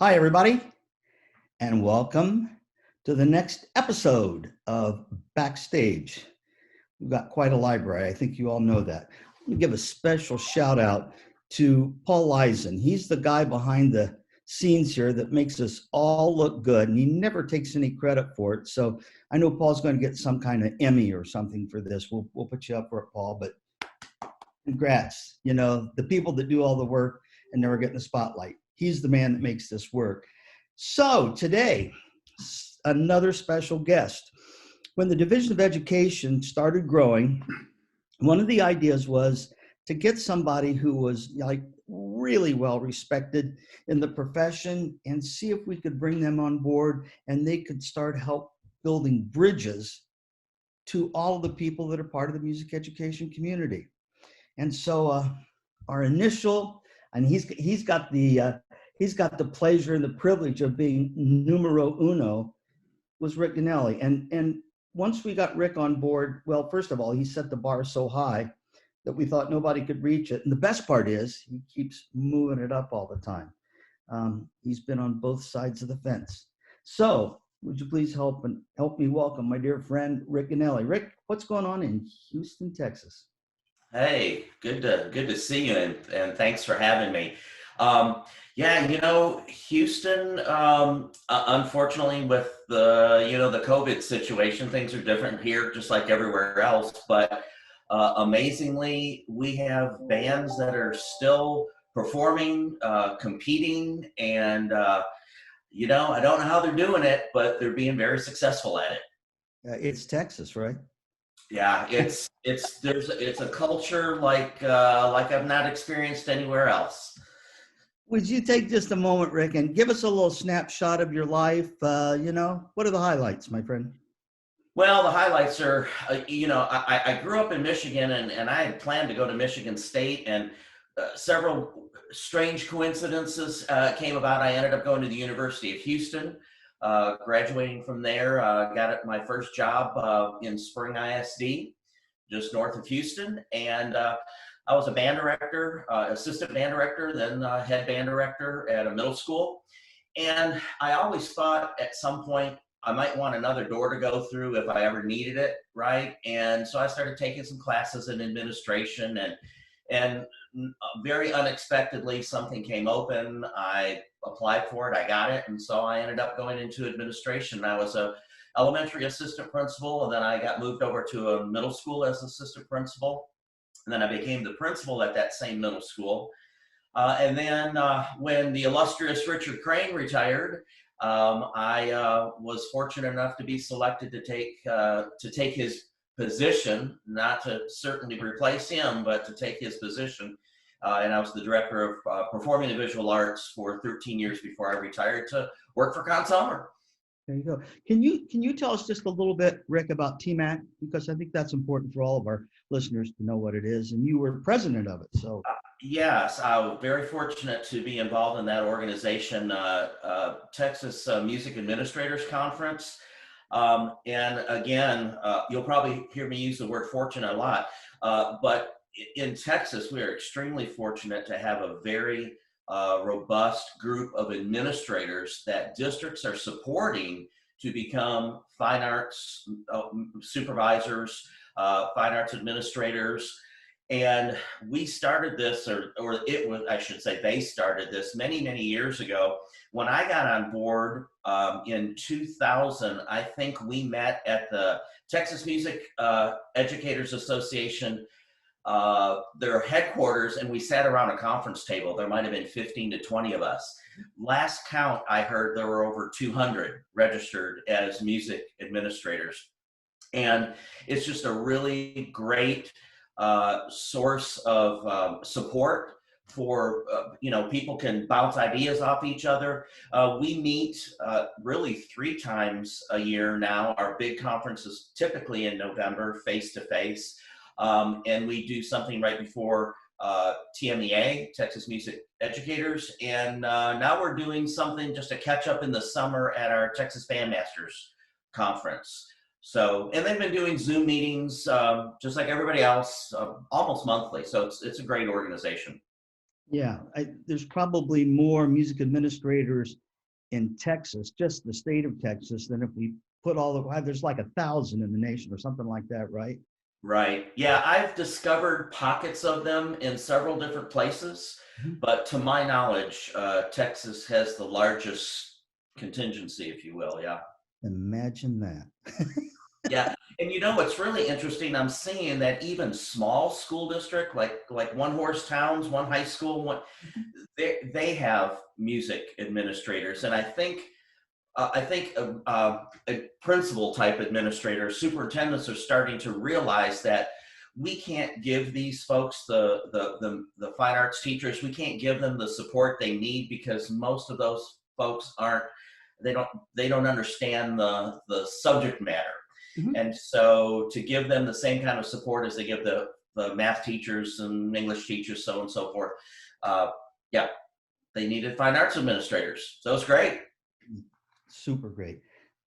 Hi, everybody, and welcome to the next episode of Backstage. We've got quite a library. I think you all know that. Let me give a special shout out to Paul Eisen. He's the guy behind the scenes here that makes us all look good, and he never takes any credit for it. So I know Paul's going to get some kind of Emmy or something for this. We'll put you up for it, Paul, but congrats. You know, the people that do all the work and never get in the spotlight. He's the man that makes this work. So today, another special guest. When the Division of Education started growing, one of the ideas was to get somebody who was like really well respected in the profession and see if we could bring them on board and they could start help building bridges to all of the people that are part of the music education community. And so our initial, and he's got the pleasure and the privilege of being numero uno, was Rick Ghinelli. And once we got Rick on board, well, first of all, he set the bar so high that we thought nobody could reach it. And the best part is he keeps moving it up all the time. He's been on both sides of the fence. So would you please help me welcome my dear friend, Rick Ghinelli. Rick, what's going on in Houston, Texas? Hey, good to see you, and thanks for having me. Yeah, Houston, unfortunately, with the COVID situation, things are different here, just like everywhere else. But amazingly, we have bands that are still performing, competing, and I don't know how they're doing it, but they're being very successful at it. It's Texas, right? Yeah, it's a culture like I've not experienced anywhere else. Would you take just a moment, Rick, and give us a little snapshot of your life? What are the highlights, my friend? Well, the highlights are, I grew up in Michigan, and I had planned to go to Michigan State, and several strange coincidences came about. I ended up going to the University of Houston, graduating from there. Got my first job in Spring ISD, just north of Houston, and I was a band director, assistant band director, then head band director at a middle school. And I always thought at some point I might want another door to go through if I ever needed it, right? And so I started taking some classes in administration, and very unexpectedly something came open. I applied for it, I got it, and so I ended up going into administration. I was a elementary assistant principal, and then I got moved over to a middle school as assistant principal, and then I became the principal at that same middle school. And then when the illustrious Richard Crane retired, I was fortunate enough to be selected to take his position, not to certainly replace him, but to take his position. And I was the director of performing and visual arts for 13 years before I retired to work for Con Summer. There you go. Can you tell us just a little bit, Rick, about TMAC? Because I think that's important for all of our listeners to know what it is. And you were president of it, so. Yes, I was very fortunate to be involved in that organization, Texas Music Administrators Conference. And again, you'll probably hear me use the word fortunate a lot, but in Texas, we are extremely fortunate to have a very robust group of administrators that districts are supporting to become fine arts supervisors, fine arts administrators. And we started this, or it was, I should say, they started this many, many years ago. When I got on board in 2000, I think we met at the Texas Music Educators Association, their headquarters, and we sat around a conference table. There might have been 15 to 20 of us. Last count, I heard there were over 200 registered as music administrators. And it's just a really great source of support for, people can bounce ideas off each other. We meet really 3 times a year now. Our big conference is typically in November, face-to-face. And we do something right before TMEA, Texas Music Educators. And now we're doing something just to catch up in the summer at our Texas Bandmasters Conference. So, and they've been doing Zoom meetings just like everybody else, almost monthly. So it's a great organization. Yeah, there's probably more music administrators in Texas, just the state of Texas, than if we put all the, there's like 1,000 in the nation or something like that, right? Right. Yeah, I've discovered pockets of them in several different places, Mhm. but to my knowledge, Texas has the largest contingency, if you will. Yeah. Imagine that. Yeah. And you know what's really interesting? I'm seeing that even small school district, like one horse towns, one high school, one they have music administrators, and I think a principal type administrator, superintendents are starting to realize that we can't give these folks the fine arts teachers. We can't give them the support they need because most of those folks aren't. They don't understand the subject matter, Mhm. and so to give them the same kind of support as they give the math teachers and English teachers, so on and so forth. Uh, yeah, they needed fine arts administrators. So it's great. Super great.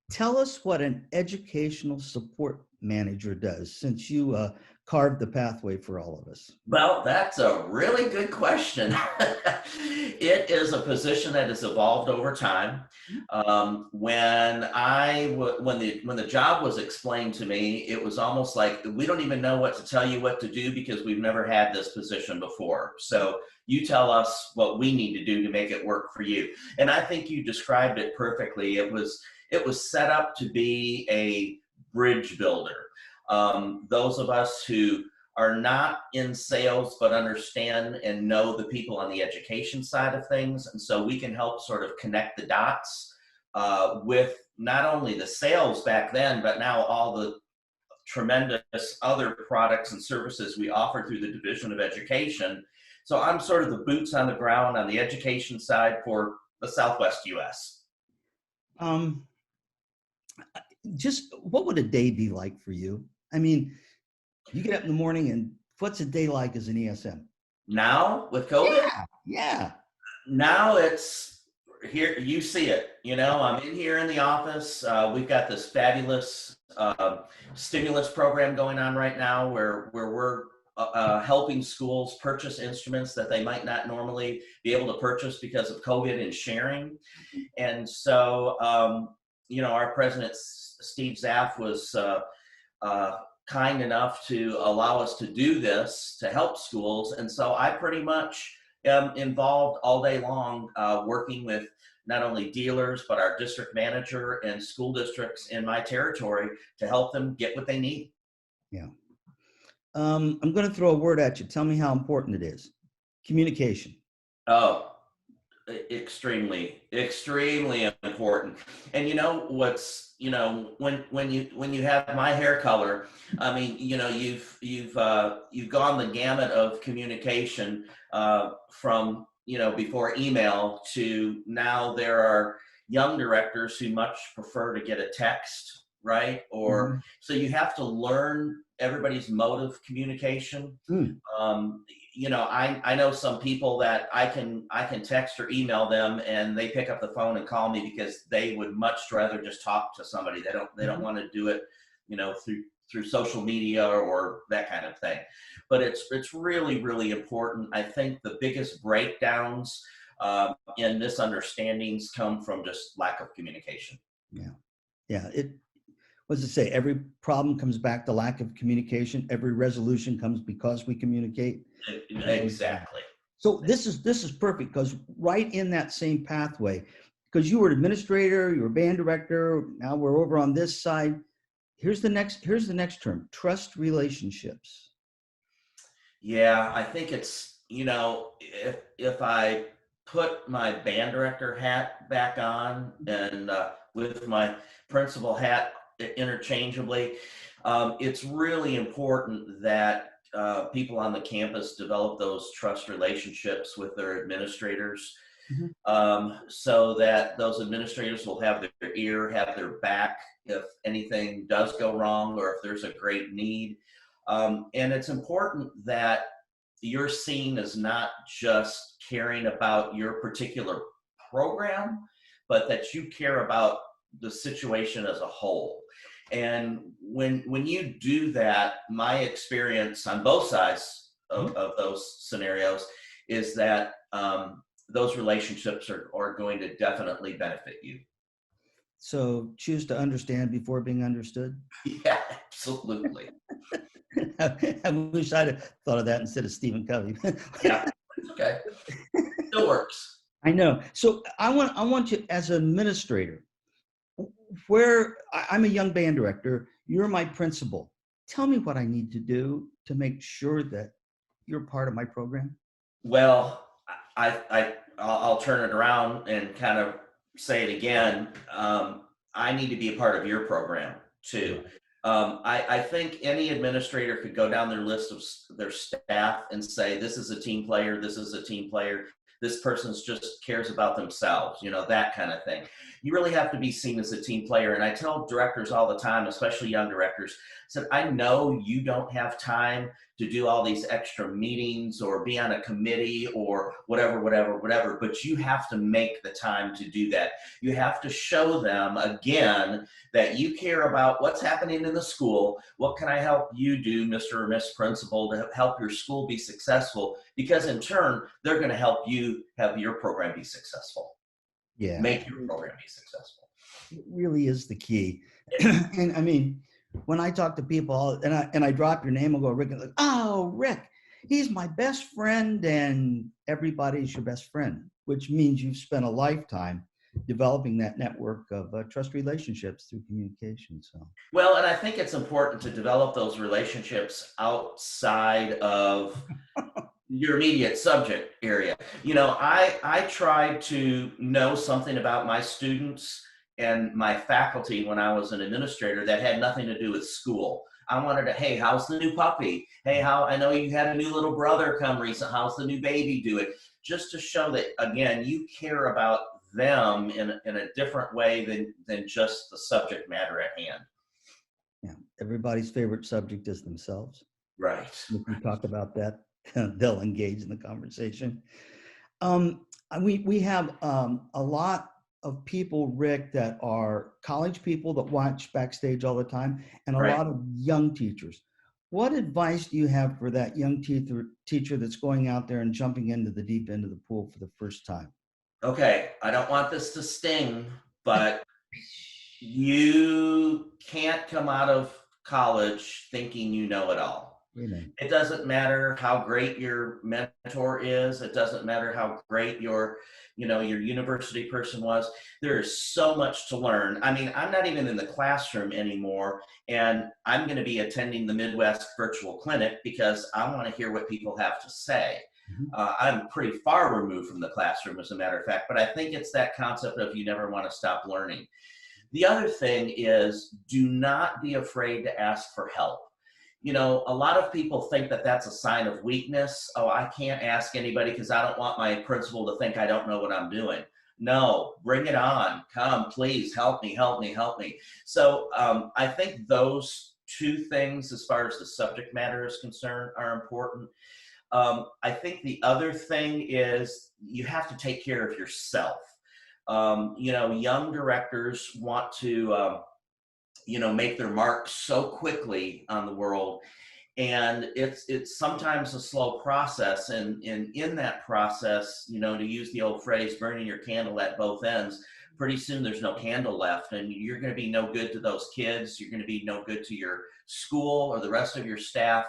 Tell us what an educational support manager does, since you carved the pathway for all of us. Well, that's a really good question. It is a position that has evolved over time. When the job was explained to me, it was almost like we don't even know what to tell you what to do because we've never had this position before. So you tell us what we need to do to make it work for you. And I think you described it perfectly. It was set up to be a bridge builder. Those of us who are not in sales but understand and know the people on the education side of things, and so we can help sort of connect the dots with not only the sales back then but now all the tremendous other products and services we offer through the division of education. So I'm sort of the boots on the ground on the education side for the Southwest US. Um, just what would a day be like for you? I mean, you get up in the morning, and what's a day like as an ESM? Now with COVID, Yeah, yeah. now it's here. You see it. I'm in here in the office. We've got this fabulous stimulus program going on right now where we're helping schools purchase instruments that they might not normally be able to purchase because of COVID and sharing. And so our president Steve Zaff was kind enough to allow us to do this to help schools. And so I pretty much am involved all day long working with not only dealers, but our district manager and school districts in my territory to help them get what they need. Yeah. I'm going to throw a word at you. Tell me how important it is. Communication. Oh, extremely, extremely important. And when you have my hair color, I mean, you've gone the gamut of communication from before email to now. There are young directors who much prefer to get a text, right? Or Mhm. so you have to learn everybody's mode of communication. Mm. um, I know some people that I can text or email them and they pick up the phone and call me because they would much rather just talk to somebody. They don't Mhm. want to do it, through social media or that kind of thing. But it's really, really important. I think the biggest breakdowns and misunderstandings come from just lack of communication. Yeah. Yeah. What does it say? Every problem comes back to lack of communication. Every resolution comes because we communicate. Exactly. So this is perfect, because right in that same pathway, because you were an administrator, you were a band director. Now we're over on this side. Here's the next term: trust relationships. Yeah, I think it's, if I put my band director hat back on and with my principal hat interchangeably, it's really important that people on the campus develop those trust relationships with their administrators, Mhm. so that those administrators will have their ear, have their back if anything does go wrong or if there's a great need. And it's important that you're seen as not just caring about your particular program, but that you care about the situation as a whole. And when you do that, my experience on both sides of those scenarios is that those relationships are going to definitely benefit you. So choose to understand before being understood. Yeah, absolutely. I wish I'd have thought of that instead of Stephen Covey. Yeah, okay. Still works. I know. So I want you as an administrator, I'm a young band director, you're my principal. Tell me what I need to do to make sure that you're part of my program. Well, I'll turn it around and kind of say it again. I need to be a part of your program too. I think any administrator could go down their list of their staff and say, this is a team player, this is a team player, this person's just cares about themselves, that kind of thing. You really have to be seen as a team player. And I tell directors all the time, especially young directors, I said, I know you don't have time to do all these extra meetings or be on a committee or whatever, but you have to make the time to do that. You have to show them again that you care about what's happening in the school. What can I help you do, Mr. or Miss Principal, to help your school be successful? Because in turn, they're going to help you have your program be successful. Yeah. Make your program be successful. It really is the key. And I mean, when I talk to people and I drop your name, I'll go, Rick, and like, oh, Rick, he's my best friend, and everybody's your best friend, which means you've spent a lifetime developing that network of trust relationships through communication. So, well, and I think it's important to develop those relationships outside of your immediate subject area. I try to know something about my students and my faculty when I was an administrator that had nothing to do with school. I wanted to, hey, how's the new puppy? Hey, I know you had a new little brother come recent. How's the new baby doing? Just to show that, again, you care about them in a different way than just the subject matter at hand. Yeah, everybody's favorite subject is themselves. Right. If we talk about that, they'll engage in the conversation. We have a lot of people, Rick, that are college people that watch Backstage all the time, and a lot of young teachers. What advice do you have for that young teacher that's going out there and jumping into the deep end of the pool for the first time? Okay, I don't want this to sting, but you can't come out of college thinking you know it all. Amen. It doesn't matter how great your mentor is. It doesn't matter how great your university person was. There is so much to learn. I mean, I'm not even in the classroom anymore, and I'm going to be attending the Midwest Virtual Clinic because I want to hear what people have to say. I'm pretty far removed from the classroom, as a matter of fact, but I think it's that concept of you never want to stop learning. The other thing is, do not be afraid to ask for help. A lot of people think that that's a sign of weakness. Oh, I can't ask anybody because I don't want my principal to think I don't know what I'm doing. No, bring it on. Come, please, help me. So I think those two things, as far as the subject matter is concerned, are important. I think the other thing is you have to take care of yourself. Young directors want to make their mark so quickly on the world, and it's sometimes a slow process, and in that process, to use the old phrase, burning your candle at both ends, pretty soon there's no candle left, and you're going to be no good to those kids. You're going to be no good to your school or the rest of your staff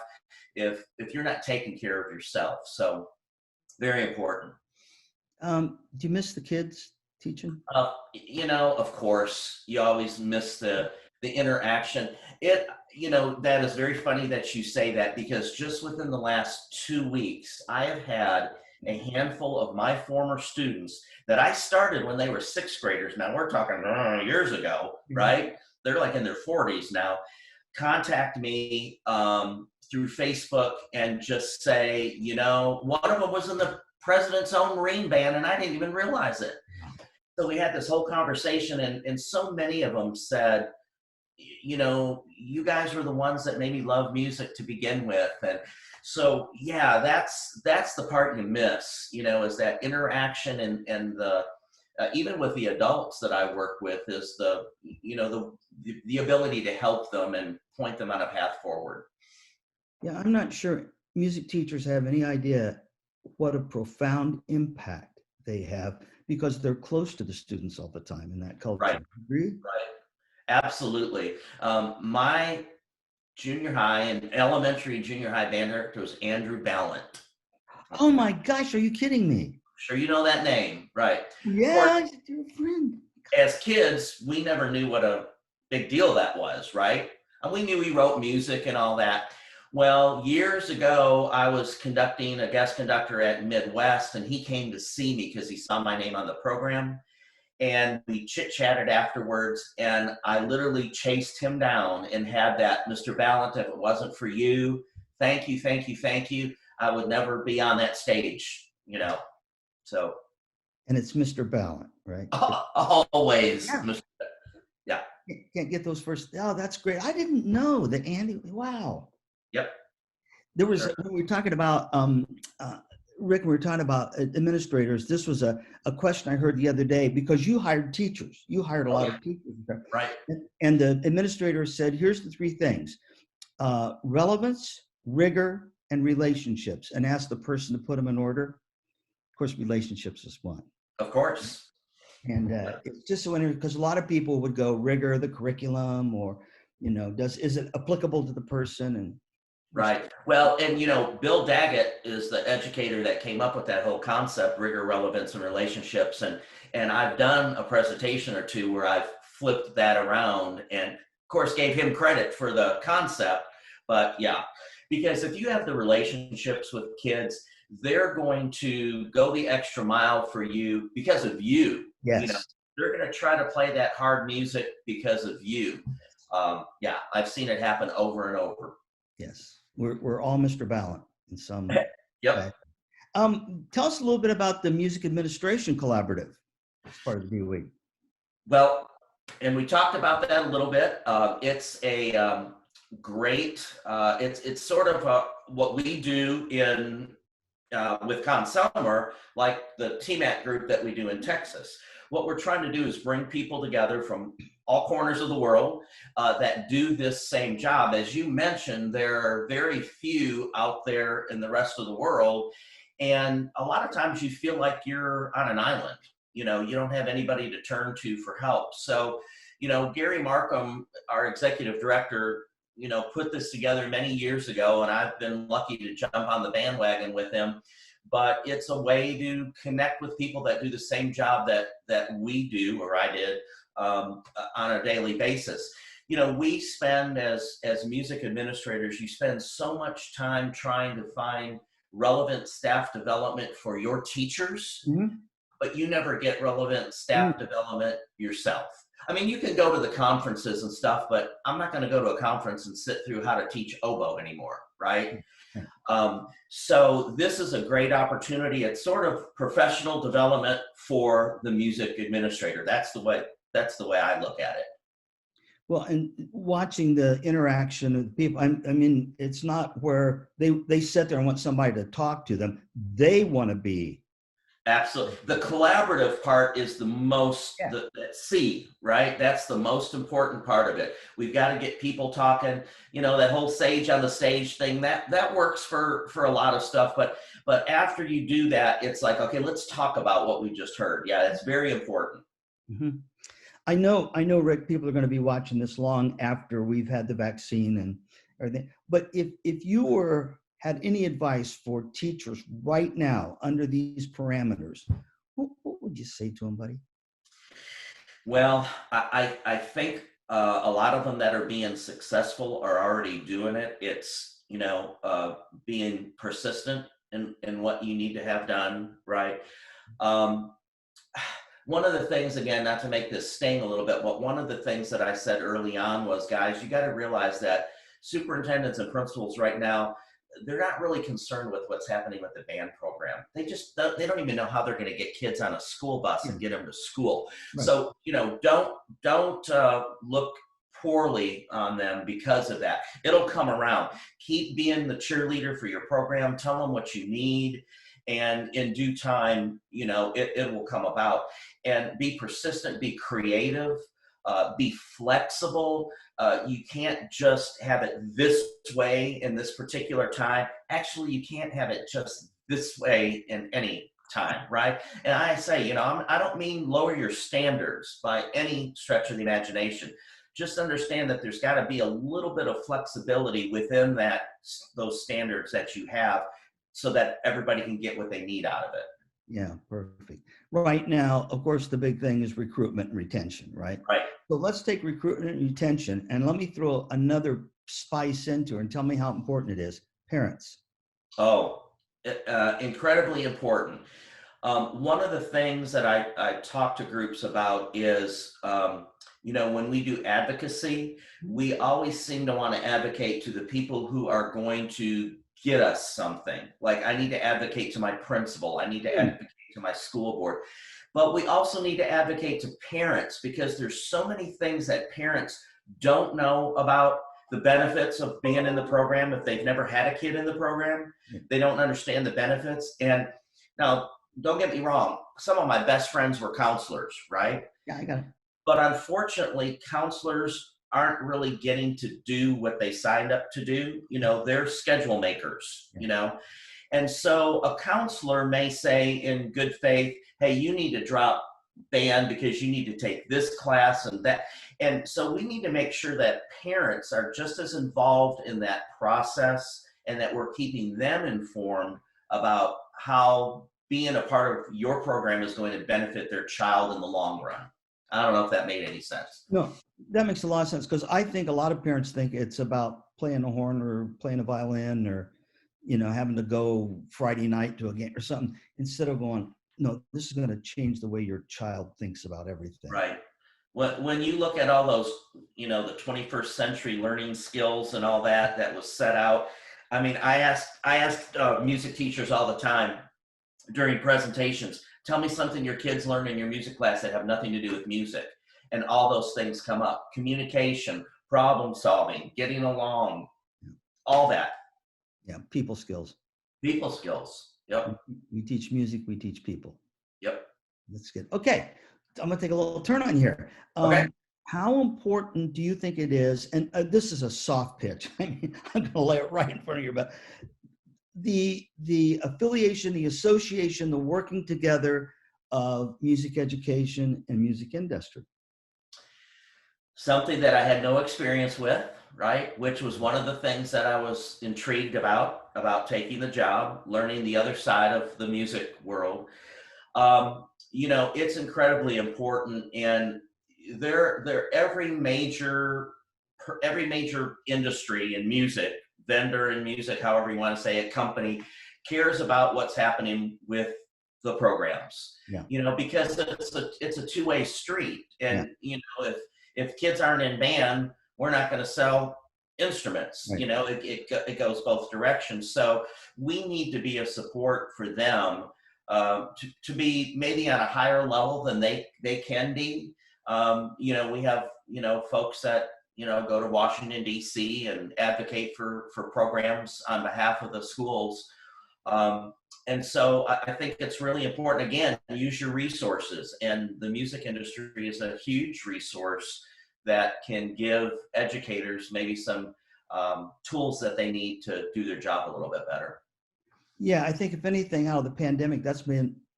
if you're not taking care of yourself. So very important. Do you miss the kids teaching? Of course, you always miss the interaction. That is very funny that you say that, because just within the last 2 weeks, I have had a handful of my former students that I started when they were sixth graders. Now we're talking years ago, right? They're like in their 40s now. Contact me through Facebook and just say, one of them was in the president's own Marine band and I didn't even realize it. So we had this whole conversation, and so many of them said, you guys were the ones that made me love music to begin with. And so, yeah, that's the part you miss, is that interaction, and the even with the adults that I work with, is the ability to help them and point them on a path forward. Yeah, I'm not sure music teachers have any idea what a profound impact they have because they're close to the students all the time in that culture. Right, Agree? right. Absolutely. My junior high and elementary junior high band director was Andrew Ballant. Oh my gosh, are you kidding me? Sure, you know that name, right? Of course, Yeah, he's your friend. as kids, we never knew what a big deal that was, right? And we knew he wrote music and all that. Well, years ago, I was conducting a guest conductor at Midwest, and he came to see me because he saw my name on the program. And we chit chatted afterwards, and I literally chased him down and had that, Mr. Ballant, if it wasn't for you, thank you, thank you, thank you, I would never be on that stage, you know. So And it's Mr. Ballant, right? always, Yeah. yeah. Can't get those first. Oh, that's great. I didn't know that Andy. Wow. Yep. There was, Sure. when we were talking about, Rick, we were talking about administrators. This was a question I heard the other day because you hired teachers. You hired a lot of teachers. Right. And the administrator said, here's the three things: relevance, rigor, and relationships, and asked the person to put them in order. Of course, relationships is one. Of course. And it's just so interesting because a lot of people would go rigor the curriculum, or is it applicable to the person? And Right. Well, and Bill Daggett is the educator that came up with that whole concept, rigor, relevance, and relationships. And I've done a presentation or two where I've flipped that around and of course gave him credit for the concept. But yeah, because if you have the relationships with kids, they're going to go the extra mile for you because of you. yes, They're going to try to play that hard music because of you. Yeah, I've seen it happen over and over. yes, we're all Mr. Ballant in some Yep. way. Tell us a little bit about the Music Administration Collaborative as part of the BOE. Well, and we talked about that a little bit. It's a great. It's sort of what we do in with Consumer, like the TMAC group that we do in Texas. What we're trying to do is bring people together from all corners of the world that do this same job. As you mentioned, there are very few out there in the rest of the world. And a lot of times you feel like you're on an island. You don't have anybody to turn to for help. So, Gary Markham, our executive director, put this together many years ago, and I've been lucky to jump on the bandwagon with him. But it's a way to connect with people that do the same job that we do, or I did, on a daily basis. We spend as music administrators, you spend so much time trying to find relevant staff development for your teachers, Mm-hmm. but you never get relevant staff development yourself. I mean, you can go to the conferences and stuff, but I'm not going to go to a conference and sit through how to teach oboe anymore, right? So this is a great opportunity. It's sort of professional development for the music administrator. That's the way I look at it. Well, and watching the interaction of people, I mean, it's not where they sit there and want somebody to talk to them. They want to be. Absolutely. The collaborative part is the most, that C, right? That's the most important part of it. We've got to get people talking, that whole sage on the stage thing, that works for a lot of stuff. But after you do that, it's like, okay, let's talk about what we just heard. Yeah, it's very important. Mm-hmm. I know, Rick, people are going to be watching this long after we've had the vaccine and everything. But if you had any advice for teachers right now under these parameters, what would you say to them, buddy? Well, I think a lot of them that are being successful are already doing it. It's, being persistent in what you need to have done, right? One of the things, again, not to make this sting a little bit, but one of the things that I said early on was, guys, you got to realize that superintendents and principals right now, they're not really concerned with what's happening with the band program. They don't even know how they're going to get kids on a school bus and get them to school. Right. So, don't look poorly on them because of that. It'll come around. Keep being the cheerleader for your program. Tell them what you need. And in due time, it will come about. And be persistent, be creative, be flexible. You can't just have it this way in this particular time. Actually, you can't have it just this way in any time, right? And I say, I don't mean lower your standards by any stretch of the imagination. Just understand that there's got to be a little bit of flexibility within those standards that you have, so that everybody can get what they need out of it. Yeah, perfect. Right now, of course, the big thing is recruitment and retention, right? Right. So let's take recruitment and retention, and let me throw another spice into it and tell me how important it is. Parents. Oh, incredibly important. One of the things that I talk to groups about is, when we do advocacy, we always seem to want to advocate to the people who are going to get us something. Like, I need to advocate to my principal, I need to advocate to my school board. But we also need to advocate to parents, because there's so many things that parents don't know about the benefits of being in the program. If they've never had a kid in the program, they don't understand the benefits. And now, don't get me wrong, some of my best friends were counselors, right? Yeah, I got it. But unfortunately, counselors aren't really getting to do what they signed up to do. They're schedule makers, And so a counselor may say in good faith, hey, you need to drop band because you need to take this class and that. And so we need to make sure that parents are just as involved in that process, and that we're keeping them informed about how being a part of your program is going to benefit their child in the long run. I don't know if that made any sense. No, that makes a lot of sense, because I think a lot of parents think it's about playing a horn or playing a violin, or having to go Friday night to a game or something, instead of going, no, this is going to change the way your child thinks about everything. Right. When you look at all those, the 21st century learning skills and all that was set out. I mean, I asked music teachers all the time during presentations, tell me something your kids learn in your music class that have nothing to do with music. And all those things come up: communication, problem solving, getting along, all that. Yeah, people skills. People skills. Yep. We teach music, we teach people. Yep. That's good. Okay, I'm going to take a little turn on here. Okay. How important do you think it is, and this is a soft pitch, I mean, I'm going to lay it right in front of you, but the affiliation, the association, the working together of music education and music industry? Something that I had no experience with, right? Which was one of the things that I was intrigued about taking the job, learning the other side of the music world. It's incredibly important, and every major industry in music, vendor in music, however you want to say it, company, cares about what's happening with the programs. Because it's a two-way street, and if kids aren't in band, we're not going to sell instruments. Right. It goes both directions. So we need to be a support for them, to be maybe on a higher level than they can be. We have folks that go to Washington, D.C. and advocate for programs on behalf of the schools. And so I think it's really important, again, to use your resources. And the music industry is a huge resource that can give educators maybe some tools that they need to do their job a little bit better. Yeah, I think if anything out of the pandemic,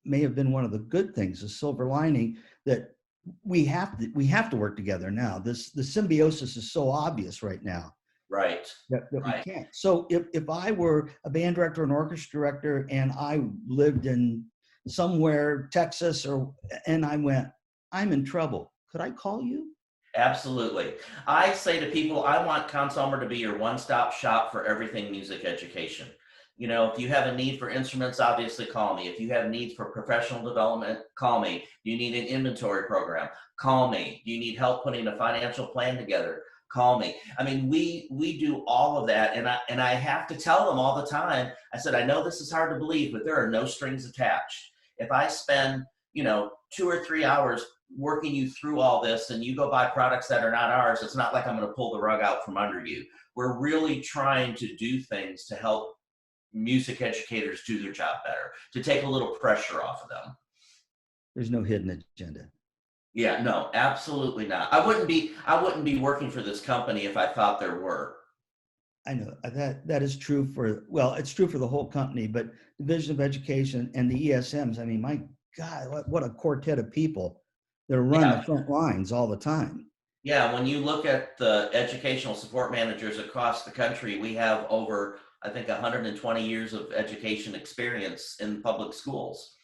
may have been one of the good things, the silver lining, that we have to work together now. The symbiosis is so obvious right now. Right. That right. We can't. So if I were a band director, an orchestra director, and I lived in somewhere, Texas, and I went, I'm in trouble, could I call you? Absolutely. I say to people, I want Consumer to be your one-stop shop for everything music education. If you have a need for instruments, obviously call me. If you have needs for professional development, call me. Do you need an inventory program? Call me. Do you need help putting a financial plan together? Call me. I mean, we do all of that, and I have to tell them all the time. I said, I know this is hard to believe, but there are no strings attached. If I spend 2 or 3 hours working you through all this, and you go buy products that are not ours, it's not like I'm going to pull the rug out from under you. We're really trying to do things to help music educators do their job better, to take a little pressure off of them. There's no hidden agenda. Yeah, no, absolutely not. I wouldn't be working for this company if I thought there were. I know that is true for, well, it's true for the whole company, but Division of Education and the ESMs, I mean, my God, what a quartet of people that run Yeah, the front lines all the time. yeah. When you look at the educational support managers across the country, we have over, I think, 120 years of education experience in public schools.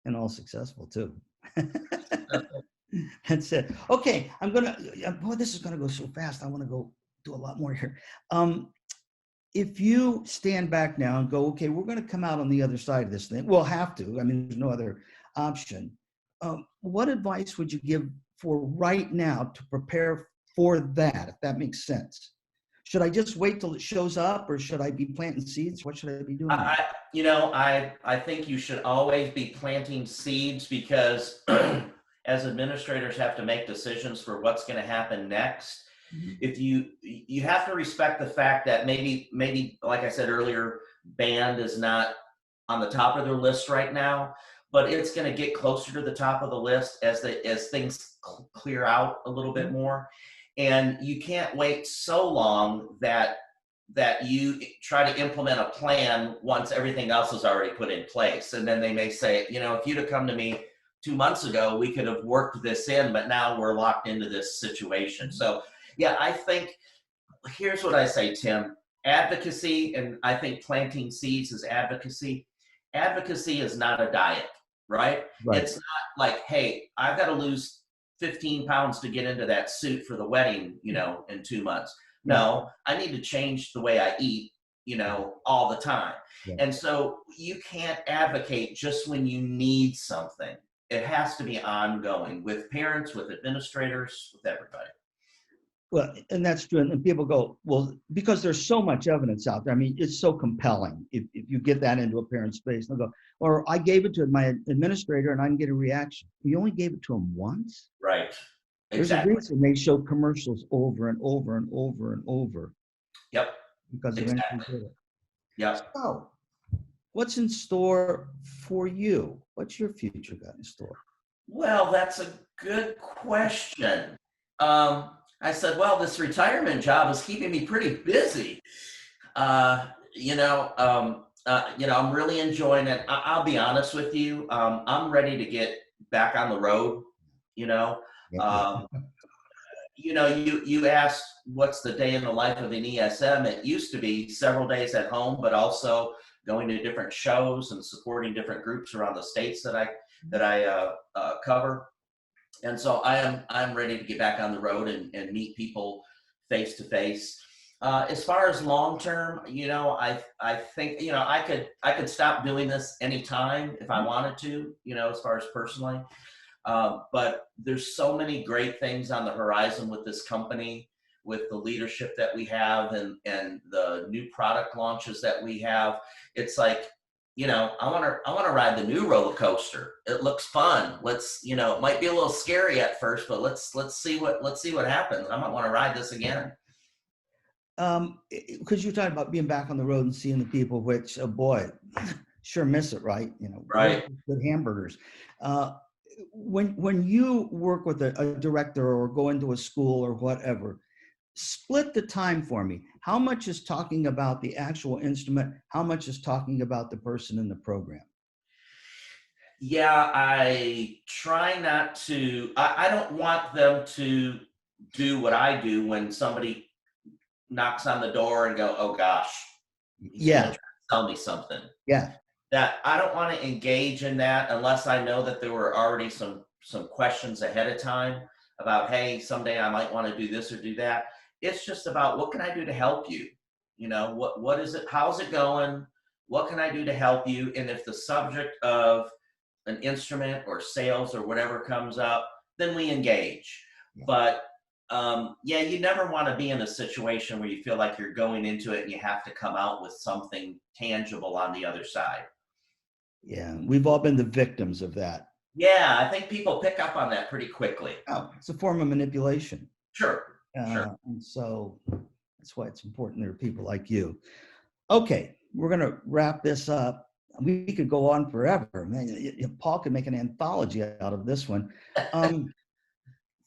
And all successful too. That's it. Okay, boy, this is gonna go so fast. I wanna go do a lot more here. Um, if you stand back now and go, okay, we're going to come out on the other side of this thing. We'll have to. I mean, there's no other option. What advice would you give for right now to prepare for that, if that makes sense? Should I just wait till it shows up, or should I be planting seeds? What should I be doing? I think you should always be planting seeds because as administrators have to make decisions for what's going to happen next. Mhm. If you have to respect the fact that maybe like I said earlier, band is not on the top of their list right now, but it's going to get closer to the top of the list as things clear out a little bit more. And you can't wait so long that you try to implement a plan once everything else is already put in place. And then they may say, if you'd have come to me 2 months ago, we could have worked this in, but now we're locked into this situation. So yeah, I think here's what I say, Tim. Advocacy, and I think planting seeds is advocacy. Advocacy is not a diet, right? Right. It's not like, hey, I've got to lose 15 pounds to get into that suit for the wedding, in 2 months. No, I need to change the way I eat, all the time. Yeah. And so you can't advocate just when you need something. It has to be ongoing with parents, with administrators, with everybody. Well, and that's true. And people go, well, because there's so much evidence out there. I mean, it's so compelling. If you get that into a parent's space, they'll go, or I gave it to my administrator and I didn't get a reaction. You only gave it to him once? Right. There's Exactly. a reason they show commercials over and over and over and over. Yep. Because Exactly. eventually did it. Yep. So, what's in store for you? What's your future got in store? Well, that's a good question. I said, well, this retirement job is keeping me pretty busy. I'm really enjoying it. I'll be honest with you. I'm ready to get back on the road. You know, um, you asked what's the day in the life of an ESM. It used to be several days at home, but also going to different shows and supporting different groups around the states that I cover. And so I'm ready to get back on the road and meet people face to face. As far as long term, I think I could stop doing this anytime if I wanted to. As far as personally, but there's so many great things on the horizon with this company, with the leadership that we have, and the new product launches that we have. It's like, I want to ride the new roller coaster. It looks fun. It might be a little scary at first, but let's see what happens. I might want to ride this again. Because you're talking about being back on the road and seeing the people, which, oh boy, sure miss it, right? Right. Good hamburgers. When you work with a director or go into a school or whatever, split the time for me. How much is talking about the actual instrument? How much is talking about the person in the program? Yeah, I try not to. I don't want them to do what I do when somebody knocks on the door and go, oh gosh, he's going to tell me something. Yeah. That I don't want to engage in that unless I know that there were already some questions ahead of time about, hey, someday I might want to do this or do that. It's just about, what can I do to help you? What is it? How's it going? What can I do to help you? And if the subject of an instrument or sales or whatever comes up, then we engage. Yeah. But you never want to be in a situation where you feel like you're going into it and you have to come out with something tangible on the other side. Yeah, we've all been the victims of that. Yeah, I think people pick up on that pretty quickly. Oh, it's a form of manipulation. Sure. Sure. And so that's why it's important there are people like you. Okay, we're going to wrap this up. We could go on forever. Man, Paul could make an anthology out of this one.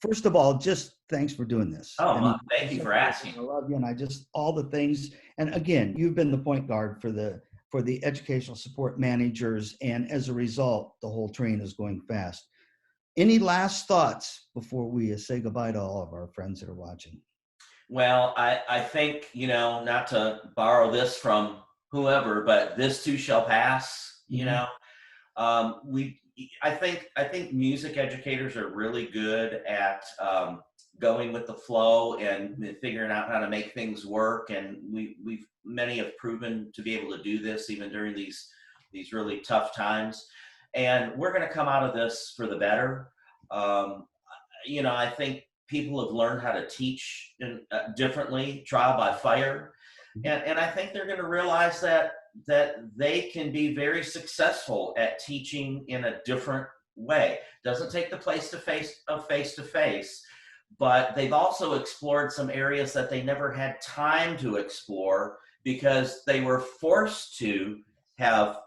first of all, just thanks for doing this. Oh, I mean, thank you for asking. I love you, and I just all the things. And again, you've been the point guard for the educational support managers, and as a result, the whole train is going fast. Any last thoughts before we say goodbye to all of our friends that are watching? Well, I think, not to borrow this from whoever, but this too shall pass, Mhm. I think music educators are really good at going with the flow and figuring out how to make things work. And many have proven to be able to do this even during these really tough times. And we're going to come out of this for the better. Um, I think people have learned how to teach differently, trial by fire, and I think they're going to realize that they can be very successful at teaching in a different way. Doesn't take the place to face, but they've also explored some areas that they never had time to explore because they were forced to have,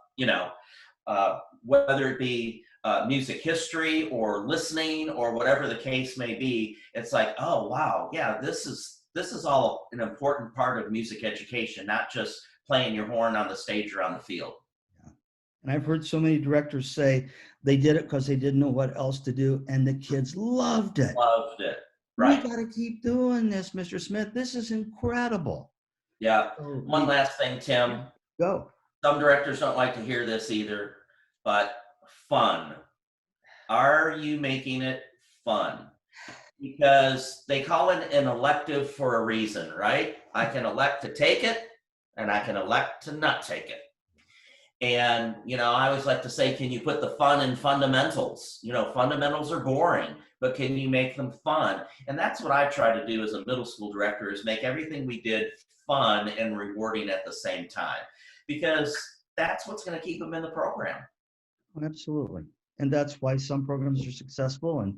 whether it be music history or listening or whatever the case may be. It's like, oh wow, yeah, this is all an important part of music education, not just playing your horn on the stage or on the field. Yeah. And I've heard so many directors say they did it because they didn't know what else to do, and the kids loved it. Loved it. We Right. got to keep doing this, Mr. Smith. This is incredible. Yeah. So One last thing, Tim. go. Some directors don't like to hear this either, but fun. Are you making it fun? Because they call it an elective for a reason, right? I can elect to take it and I can elect to not take it. And, I always like to say, can you put the fun in fundamentals? Fundamentals are boring, but can you make them fun? And that's what I try to do as a middle school director, is make everything we did fun and rewarding at the same time, because that's what's going to keep them in the program. Absolutely. And that's why some programs are successful, and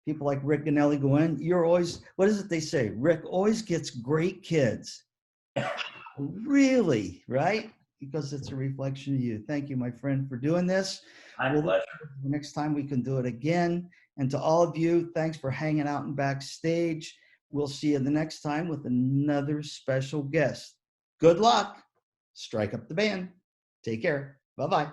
people like Rick Ghinelli go in. You're always, what is it they say? Rick always gets great kids. Really, right? Because it's a reflection of you. Thank you, my friend, for doing this. My pleasure. The next time we can do it again. And to all of you, thanks for hanging out in Backstage. We'll see you the next time with another special guest. Good luck. Strike up the band. Take care. Bye-bye.